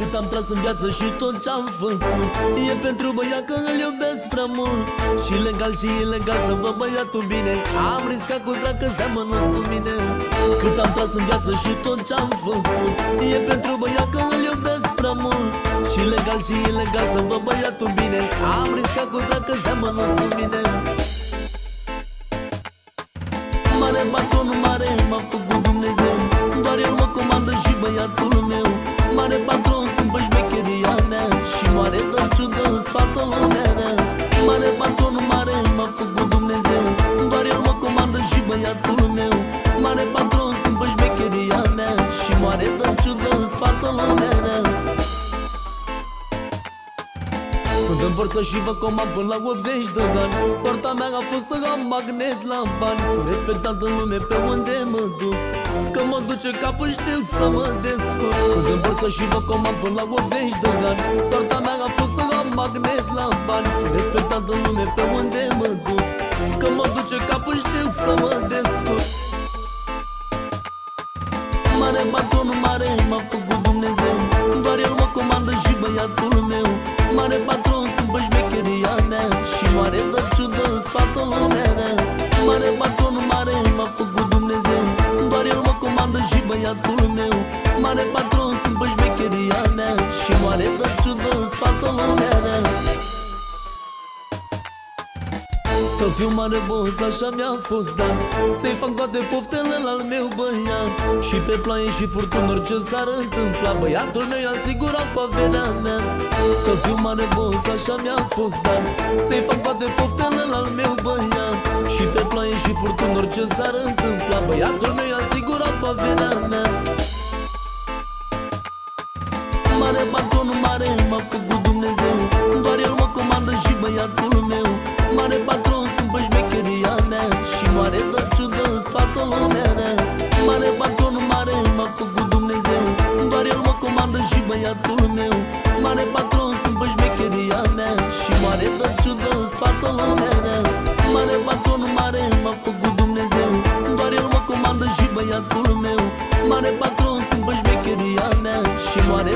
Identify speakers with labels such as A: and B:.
A: Cât am tras în viață și tot ce-am făcut e pentru băiat că îl iubesc prea mult. Și legal și ilegal să văd băiatul bine, am riscat cu drag că seamănă cu mine. Cât am tras în viață și tot ce-am făcut e pentru băiat că îl iubesc prea mult. Și legal și ilegal să văd băiatul bine, am riscat cu drag că seamănă cu mine. Mare patron, mare m-a făcut Dumnezeu, doar el mă comandă și băiatul meu. Mare patron, sunt pe șmecheria mea și mare dă ciudă toată lumea rea. Mare patron, mare m-a făcut Dumnezeu, doar el mă comandă și băiatul meu. Mare patron, sunt pe șmecheria mea și mare dă ciudă toată lumea rea. Când în forță și vă comand până la 80 de ani, soarta mea a fost să am magnet la bani. Sunt respectat în lume pe unde mă duc, că mă duce capul, știu să mă descurc. Când în forță și vă comand până la 80 de ani, soarta mea a fost să am magnet la bani. Sunt respectat în lume pe unde mă duc, că mă duce capul, știu să mă descurc. Mare patronul, mare m-a făcut Dumnezeu, doar el mă comandă și băiatul meu. Mare patron, sunt pe șmecheria mea și mare dă ciudă toată lumea rea. Mare patronul, mare m-a făcut Dumnezeu, doar el mă comandă și băiatul meu. Mare patron, sunt pe șmecheria mea și mare dă ciudă toată lumea rea. Să fiu mare boss, așa mi-a fost dat, să-i fac toate poftele al meu băiat. Și pe ploaie și furtuni, orice s-ar întâmpla, băiatul meu i-a asigurat cu averea mea. Să fiu mare boss, așa mi-a fost dat, să-i fac toate poftele al meu băiat. Și pe ploaie și furtuni, orice s-ar întâmpla, băiatul meu i-a asigurat cu averea mea. Mare patronul, mare m-a făcut Dumnezeu, doar el mă comandă și băiatul meu. Mare patron, sunt pe șmecheria mea și mare dă ciudă toată lumea rea. Mare patronul, mare m-a făcut Dumnezeu, doar el mă comandă și băiatul meu. Mare patron, sunt pe șmecheria mea și mare dă ciudă toată lumea rea. Mare patronul, mare m-a făcut Dumnezeu, doar el mă comandă și băiatul meu. Mare patron, sunt pe șmecheria mea și mare